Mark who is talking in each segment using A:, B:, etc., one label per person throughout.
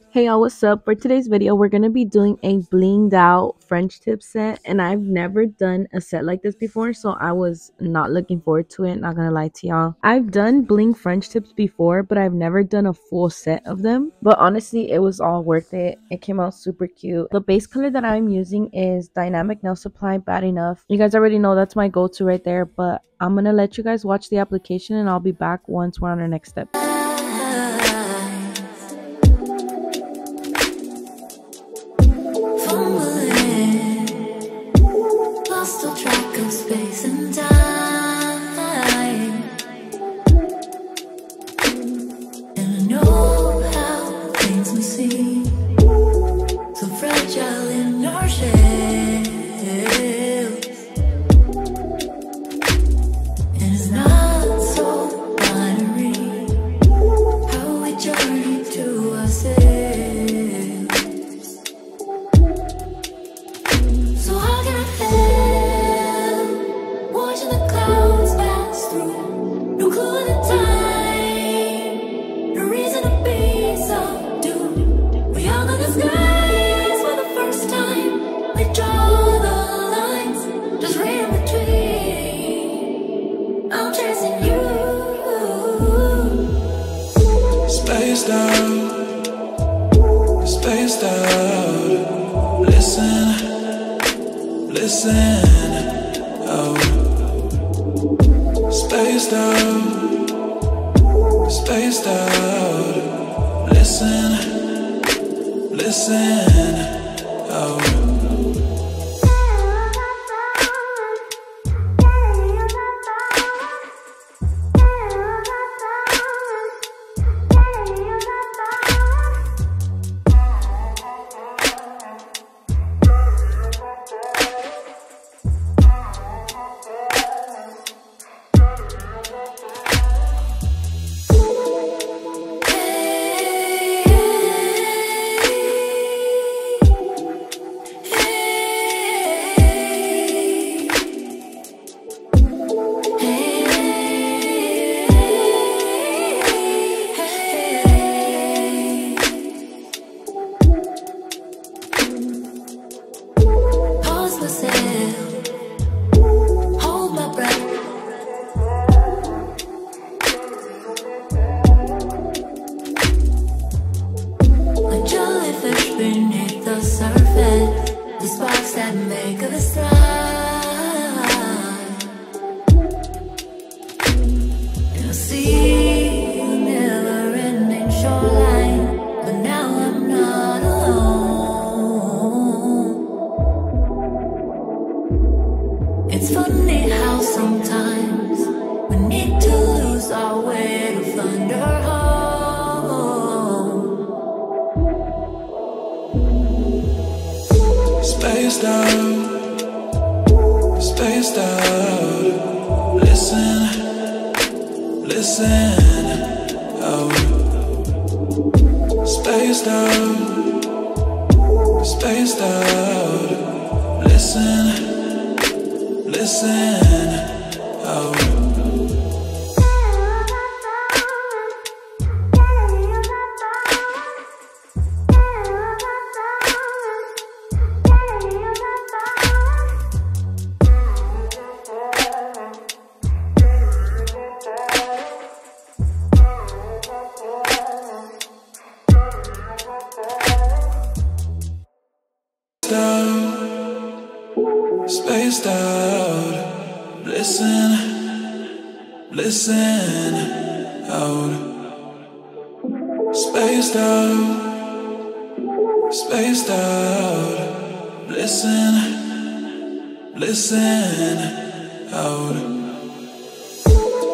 A: Hey y'all, what's up? For today's video, we're going to be doing a blinged out French tip set, and I've never done a set like this before, so I was not looking forward to it, not gonna lie to y'all. I've done bling French tips before, but I've never done a full set of them, but honestly, it was all worth it. It came out super cute. The base color that I'm using is Dynamic Nail Supply Bad Enough. You guys already know that's my go-to right there, but I'm gonna let you guys watch the application and I'll be back once we're on our next step.
B: Lost track of space and time, and I know how things may seem so fragile in our shells, and it's not so binary how we journey to ourselves. So how can I help watching the clouds pass through? No clue of the time, no reason to be subdued. We all know the skies for the first time. We draw the lines, just read in between. I'm chasing you.
C: Spaced out. Listen, oh. Spaced out. Listen, oh.
B: Hold my breath. A jellyfish beneath the surface, the sparks that make us thrive. And I see the never-ending shoreline, but now I'm not alone. It's funny how sometimes we need to lose our way to find our home.
C: Spaced out. Listen, oh. Spaced out. Listen, oh. Spaced out. Listen, out. Spaced out. Listen, out.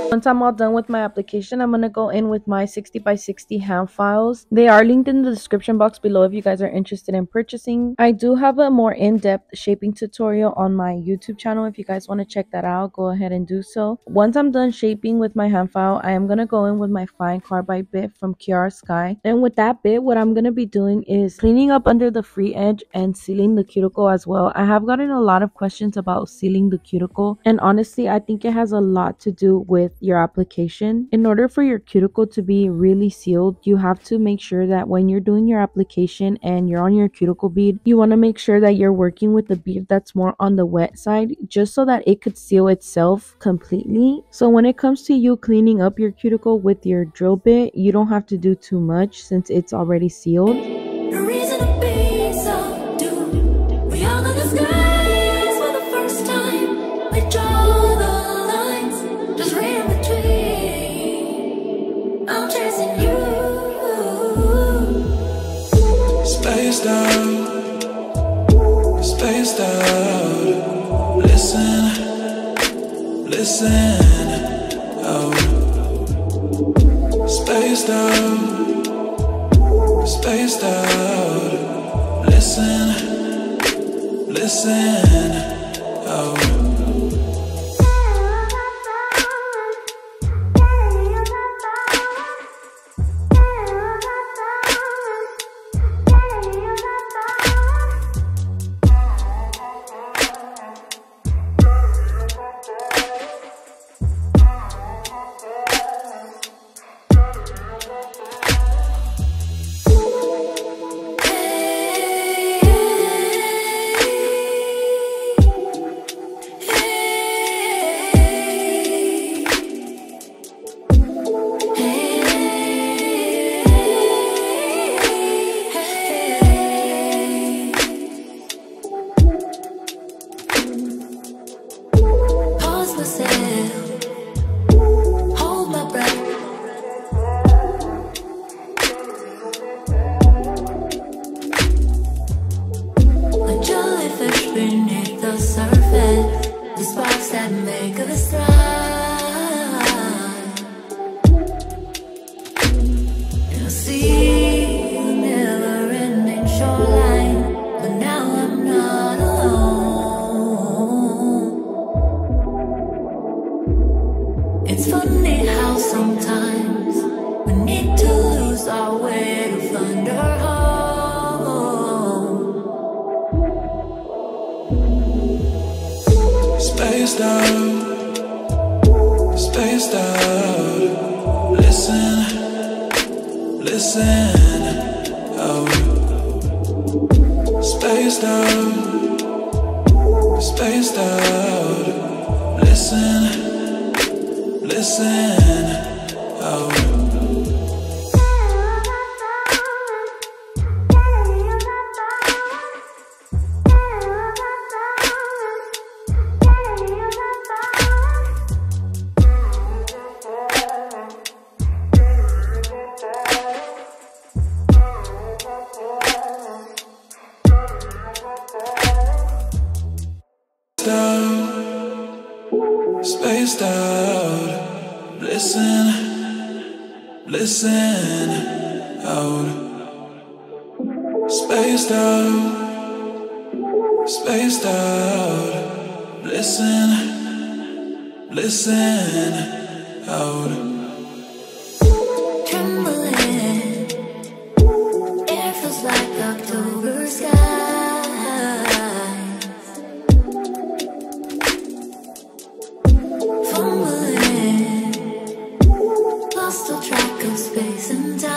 A: Once I'm all done with my application, I'm going to go in with my 60x60 hand files. They are linked in the description box below if you guys are interested in purchasing. I do have a more in-depth shaping tutorial on my YouTube channel. If you guys want to check that out, go ahead and do so. Once I'm done shaping with my hand file, I am going to go in with my fine carbide bit from QR Sky. And with that bit, what I'm going to be doing is cleaning up under the free edge and sealing the cuticle as well. I have gotten a lot of questions about sealing the cuticle, and honestly, I think it has a lot to do with your application. In order for your cuticle to be really sealed, you have to make sure that when you're doing your application and you're on your cuticle bead, you want to make sure that you're working with the bead that's more on the wet side, just so that it could seal itself completely. So when it comes to you cleaning up your cuticle with your drill bit, you don't have to do too much since it's already sealed.
B: No reason to be subdued. We all know the skies for the first time. We draw the lines, just read in between. I'm chasing you.
C: Spaced out, spaced out. Listen, listen out. Spaced out, spaced out. Listen, listen out.
B: Hold my breath. A jellyfish beneath the surface, the sparks that make us thrive. You'll see the never-ending shoreline, but now I'm not alone. It's funny how sometimes we need to lose our way to find our home.
C: Spaced out, spaced out. Listen, listen out. Spaced out, spaced out. Listen, listen out. Spaced out. Listen, listen out. Spaced out, spaced out. Listen, listen out.
B: Trembling, air feels like October skies. Fumbling, lost all track of space and time.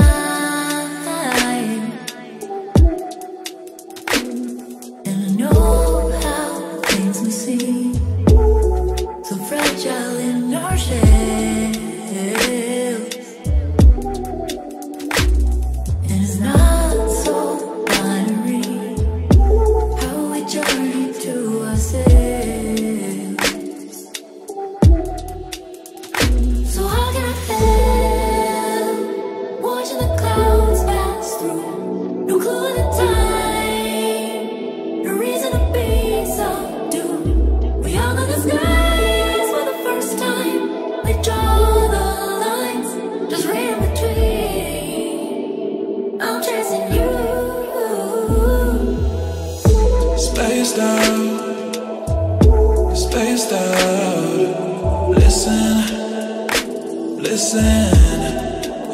B: And I know how things may seem so fragile in our shells. And it's not so binary how we journey to ourselves. So how can I help watching the clouds pass through? No clue at the time, no reason to be subdued. We all know the skies for the first time. We draw the lines, just read in between. I'm chasing you.
C: Spaced out, spaced out. Listen, listen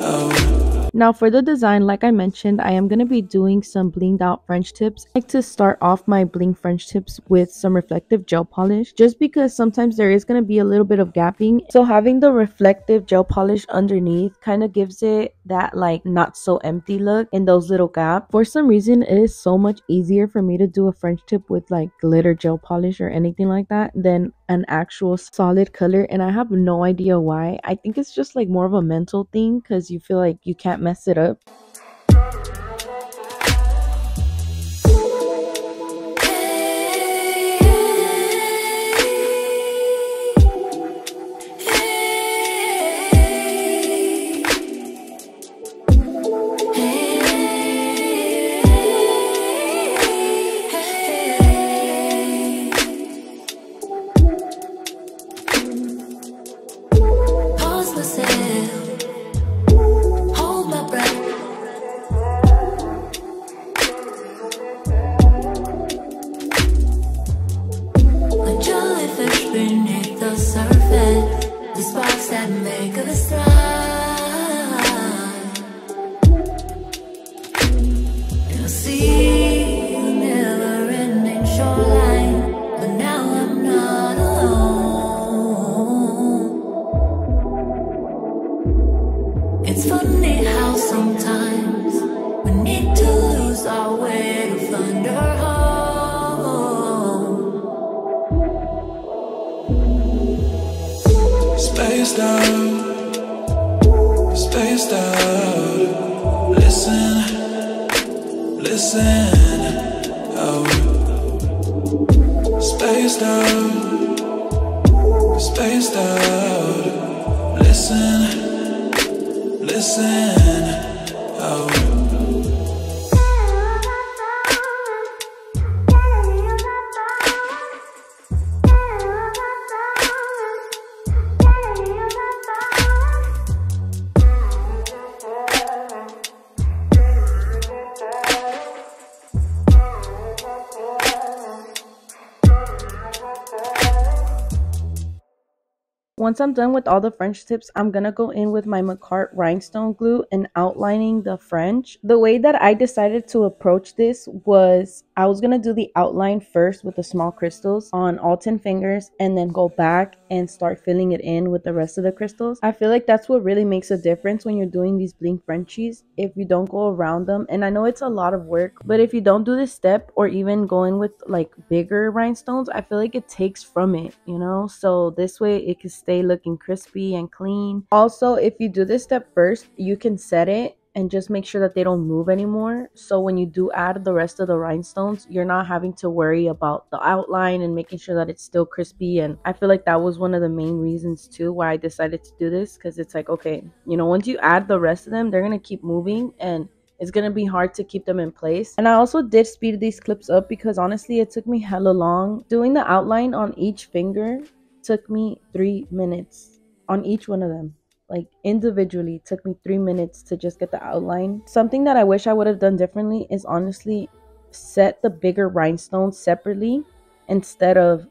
C: out.
A: Now for the design, like I mentioned, I am going to be doing some blinged out French tips. I like to start off my bling French tips with some reflective gel polish, just because sometimes there is going to be a little bit of gapping. So having the reflective gel polish underneath kind of gives it that like not so empty look in those little gaps. For some reason, it is so much easier for me to do a French tip with like glitter gel polish or anything like that than an actual solid color, and I have no idea why. I think it's just like more of a mental thing because you feel like you can't mess it up.
B: It's funny how sometimes we need to lose our way to find our home.
C: Spaced out. Listen, out. Spaced out. Listen, out.
A: Once I'm done with all the French tips, I'm gonna go in with my McCart rhinestone glue and outlining the French. The way that I decided to approach this was I was gonna do the outline first with the small crystals on all 10 fingers and then go back and start filling it in with the rest of the crystals. I feel like that's what really makes a difference when you're doing these bling Frenchies. If you don't go around them, and I know it's a lot of work, but if you don't do this step or even go in with like bigger rhinestones, I feel like it takes from it, you know? So this way it can stay looking crispy and clean. Also, if you do this step first, you can set it and just make sure that they don't move anymore. So when you do add the rest of the rhinestones, you're not having to worry about the outline and making sure that it's still crispy. And I feel like that was one of the main reasons too why I decided to do this, because it's like, okay, you know, once you add the rest of them, they're gonna keep moving and it's gonna be hard to keep them in place. And I also did speed these clips up because honestly it took me hella long. Doing the outline on each finger took me 3 minutes on each one of them. Like individually took me 3 minutes to just get the outline. Something that I wish I would have done differently is honestly set the bigger rhinestones separately instead of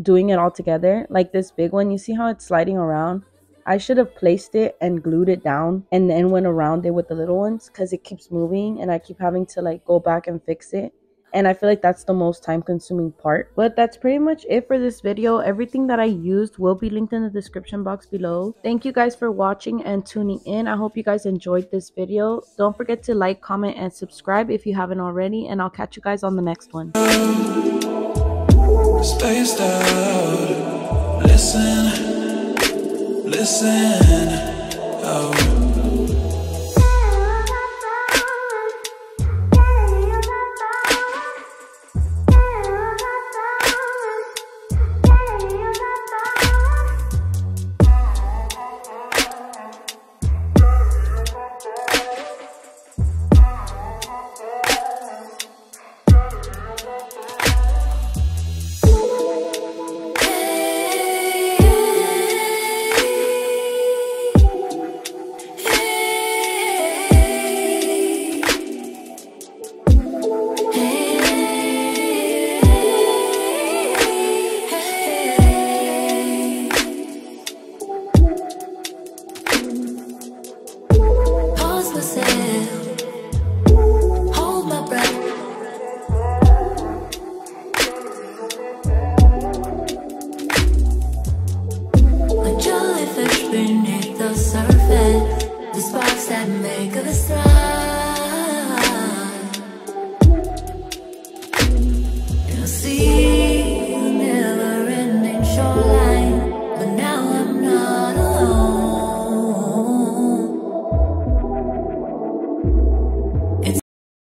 A: doing it all together. Like this big one, you see how it's sliding around? I should have placed it and glued it down and then went around it with the little ones, because it keeps moving and I keep having to like go back and fix it. And I feel like that's the most time consuming part. But that's pretty much it for this video. Everything that I used will be linked in the description box below. Thank you guys for watching and tuning in. I hope you guys enjoyed this video. Don't forget to like, comment, and subscribe if you haven't already. And I'll catch you guys on the next one.
C: Spaced out. Listen, out.